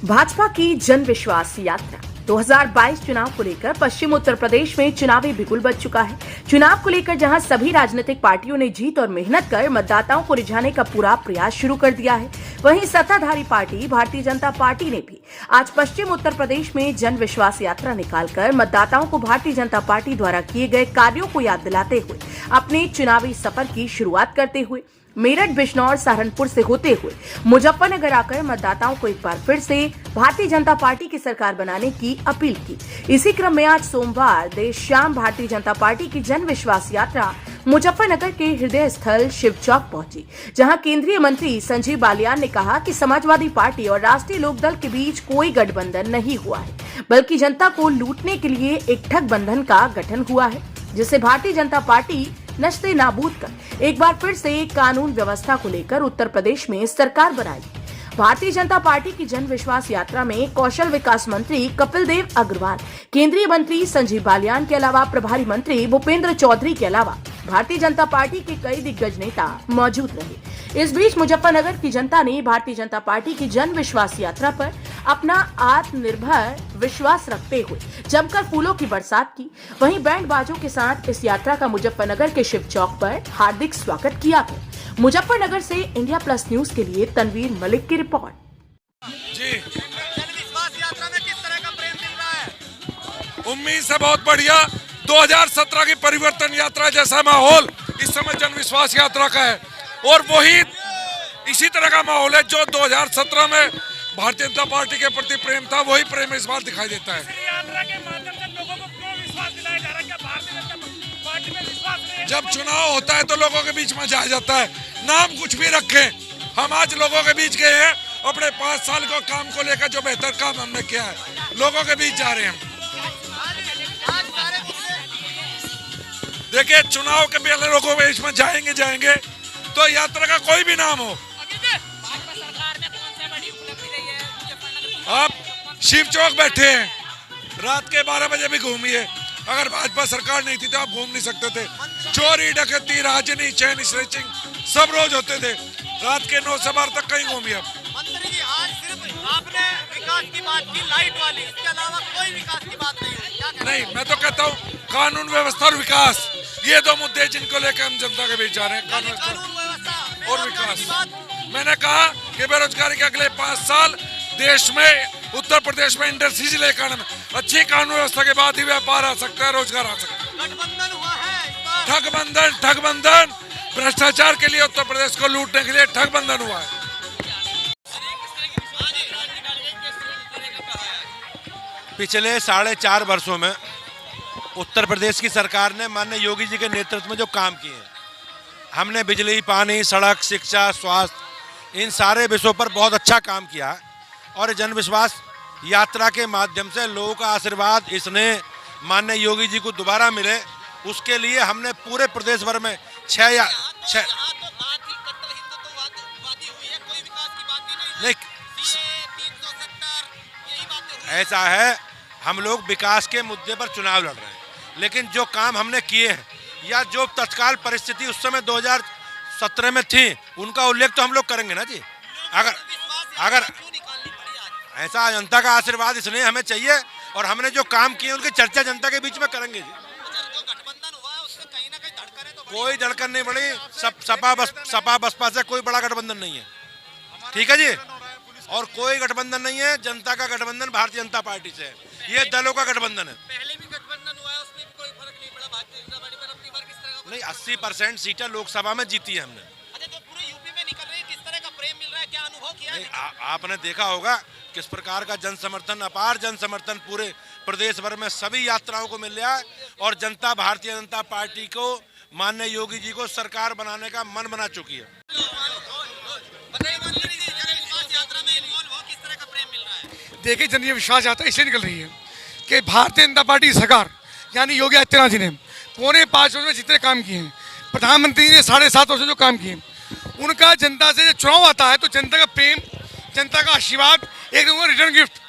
भाजपा की जन विश्वास यात्रा 2022 चुनाव को लेकर पश्चिम उत्तर प्रदेश में चुनावी बिगुल बज चुका है। चुनाव को लेकर जहां सभी राजनीतिक पार्टियों ने जीत और मेहनत कर मतदाताओं को रिझाने का पूरा प्रयास शुरू कर दिया है, वहीं सत्ताधारी पार्टी भारतीय जनता पार्टी ने भी आज पश्चिम उत्तर प्रदेश में जन विश्वास यात्रा निकालकर मतदाताओं को भारतीय जनता पार्टी द्वारा किए गए कार्यों को याद दिलाते हुए अपने चुनावी सफर की शुरुआत करते हुए मेरठ, बिजनौर, सहारनपुर से होते हुए मुजफ्फरनगर आकर मतदाताओं को एक बार फिर से भारतीय जनता पार्टी की सरकार बनाने की अपील की। इसी क्रम में आज सोमवार देर शाम भारतीय जनता पार्टी की जन विश्वास यात्रा मुजफ्फरनगर के हृदय स्थल शिव चौक पहुंची, जहां केंद्रीय मंत्री संजीव बालियान ने कहा कि समाजवादी पार्टी और राष्ट्रीय लोकदल के बीच कोई गठबंधन नहीं हुआ है, बल्कि जनता को लूटने के लिए एक ठग बंधन का गठन हुआ है, जिसे भारतीय जनता पार्टी नस्ते नाबूद कर एक बार फिर से कानून व्यवस्था को लेकर उत्तर प्रदेश में सरकार बनाएगी। भारतीय जनता पार्टी की जन विश्वास यात्रा में कौशल विकास मंत्री कपिल देव अग्रवाल, केंद्रीय मंत्री संजीव बालियान के अलावा प्रभारी मंत्री भूपेंद्र चौधरी के अलावा भारतीय जनता पार्टी के कई दिग्गज नेता मौजूद रहे। इस बीच मुजफ्फरनगर की जनता ने भारतीय जनता पार्टी की जन विश्वास यात्रा पर अपना आत्मनिर्भर विश्वास रखते हुए जमकर फूलों की बरसात की। वहीं बैंड बाजों के साथ इस यात्रा का मुजफ्फरनगर के शिव चौक पर हार्दिक स्वागत किया गया। मुजफ्फरनगर से इंडिया प्लस न्यूज के लिए तनवीर मलिक की रिपोर्ट। जी, जनविश्वास यात्रा में किस तरह का प्रेम मिल रहा है? उम्मीद से बहुत बढ़िया। 2017 की परिवर्तन यात्रा जैसा माहौल इस समय जनविश्वास यात्रा का है, और वही इसी तरह का माहौल है जो 2017 में भारतीय जनता पार्टी के प्रति प्रेम था, वही प्रेम इस बार दिखाई देता है। यात्रा के माध्यम से लोगों को क्यों विश्वास दिलाया जा रहा है? क्या भारतीय जनता पार्टी में विश्वास नहीं है? जब चुनाव होता है तो लोगों के बीच में जाया जाता है, नाम कुछ भी रखें। हम आज लोगों के बीच गए हैं, अपने 5 साल को काम को लेकर जो बेहतर काम हमने किया है, लोगों के बीच जा रहे हैं। देखिए, चुनाव के पहले लोगों के बीच में जाएंगे तो यात्रा का कोई भी नाम हो। आप शिव चौक बैठे हैं, रात के 12 बजे भी घूमिए। अगर भाजपा सरकार नहीं थी तो आप घूम नहीं सकते थे। चोरी, डकैती, राजनी, चैन स्नैचिंग सब रोज होते थे। रात के 9 से 12 तक कहीं घूमिए। मंत्री जी, आज सिर्फ आपने विकास की बात की, लाइट वाली, इसके अलावा कोई विकास की बात नहीं। मैं तो कहता हूँ कानून व्यवस्था और विकास, ये 2 मुद्दे जिनको लेकर हम जनता के बीच जा रहे हैं। कानून व्यवस्था और विकास। मैंने कहा कि बेरोजगारी के अगले 5 साल देश में, उत्तर प्रदेश में इंडस्ट्रीज लेकर अच्छी कानून व्यवस्था के बाद ही व्यापार आ सकता है, रोजगार आ सकता है। गठबंधन हुआ है, ठगबंधन भ्रष्टाचार के लिए, उत्तर प्रदेश को लूटने के लिए ठगबंधन हुआ है। पिछले 4.5 वर्षों में उत्तर प्रदेश की सरकार ने माननीय योगी जी के नेतृत्व में जो काम किए हैं, हमने बिजली, पानी, सड़क, शिक्षा, स्वास्थ्य, इन सारे विषयों पर बहुत अच्छा काम किया है। और जनविश्वास यात्रा के माध्यम से लोगों का आशीर्वाद इसने माननीय योगी जी को दोबारा मिले, उसके लिए हमने पूरे प्रदेश भर में 6 नहीं, ऐसा है, हम लोग विकास के मुद्दे पर चुनाव लड़ रहे हैं, लेकिन जो काम हमने किए हैं या जो तत्काल परिस्थिति उस समय 2017 में थी, उनका उल्लेख तो हम लोग करेंगे ना जी। अगर ऐसा जनता का आशीर्वाद इसलिए हमें चाहिए, और हमने जो काम किए उनकी चर्चा जनता के बीच में करेंगे जी। कोई धड़कन नहीं बढ़ी, सपा बसपा से कोई बड़ा गठबंधन नहीं है, ठीक है जी। और कोई गठबंधन नहीं है, जनता का गठबंधन भारतीय जनता पार्टी से है, ये दलों का गठबंधन है। पहले भी गठबंधन हुआ है, उसमें कोई फर्क नहीं पड़ा। भारतीय जनता पार्टी पर अपनी बार किस तरह का नहीं, 80% सीटें लोकसभा में जीती है हमने। अच्छा, तो पूरे यूपी में निकल रही है, किस तरह का प्रेम मिल रहा है, क्या अनुभव किया? आपने देखा होगा किस प्रकार का जन समर्थन, अपार जन समर्थन पूरे प्रदेश भर में सभी यात्राओं को मिल रहा है, और जनता भारतीय जनता पार्टी को, माननीय योगी जी को सरकार बनाने का मन बना चुकी है। देखिए, जन विश्वास यात्रा इसलिए निकल रही है कि भारतीय जनता पार्टी सरकार यानी योगी आदित्यनाथ जी ने पौने 5 वर्ष में जितने काम किए हैं, प्रधानमंत्री ने 7.5 वर्ष में जो काम किए, उनका जनता से चुनाव आता है तो जनता का प्रेम, जनता का आशीर्वाद, एक रिटर्न गिफ्ट,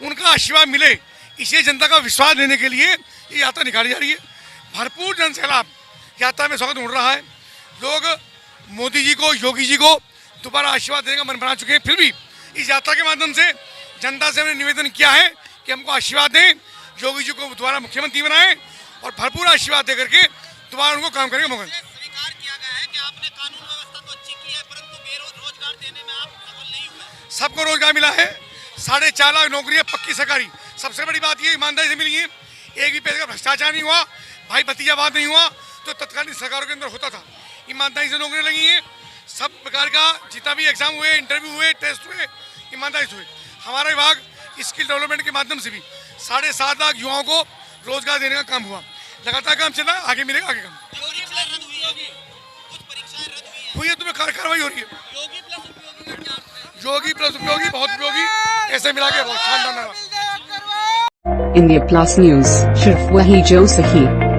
उनका आशीर्वाद मिले, इसलिए जनता का विश्वास लेने के लिए ये यात्रा निकाली जा रही है। भरपूर जन सैलाब यात्रा में स्वागत उड़ रहा है। लोग मोदी जी को, योगी जी को दोबारा आशीर्वाद देने का मन बना चुके हैं। फिर भी इस यात्रा के माध्यम से जनता से हमने निवेदन किया है कि हमको आशीर्वाद दें, योगी जी को दोबारा मुख्यमंत्री बनाएं और भरपूर आशीर्वाद दे करके दोबारा उनको काम करने का मौका दें। स्वीकार किया गया है कि आपने कानून व्यवस्था तो अच्छी की है, परंतु बेरोजगार देने में आप सफल नहीं हुए। सबको रोजगार मिला है, 4.5 लाख नौकरियां पक्की सरकारी। सबसे बड़ी बात ये ईमानदारी से मिली है, एक भी पैसे का भ्रष्टाचार नहीं हुआ, भाई भतीजावाद नहीं हुआ, तो तत्कालीन सरकारों के अंदर होता था। ईमानदारी से नौकरियां लगी हैं, सब प्रकार का जितना भी एग्जाम हुए, इंटरव्यू हुए, टेस्ट हुए, ईमानदारी से हुए। हमारा विभाग स्किल डेवलपमेंट के माध्यम से भी 7.5 लाख युवाओं को रोजगार देने का काम हुआ। लगातार काम चल रहा है, आगे मिलेगा आगे काम। योगी प्लस रद्द हुई है, कुछ परीक्षाएं रद्द हुई हैं। हुई है, तुम्हें कार्रवाई हो रही है। योगी प्लस उपयोगी का क्या अर्थ है? योगी प्लस उपयोगी, बहुत उपयोगी, ऐसे मिला के बहुत शानदार लगा। India Plus News, सिर्फ वही जो सही।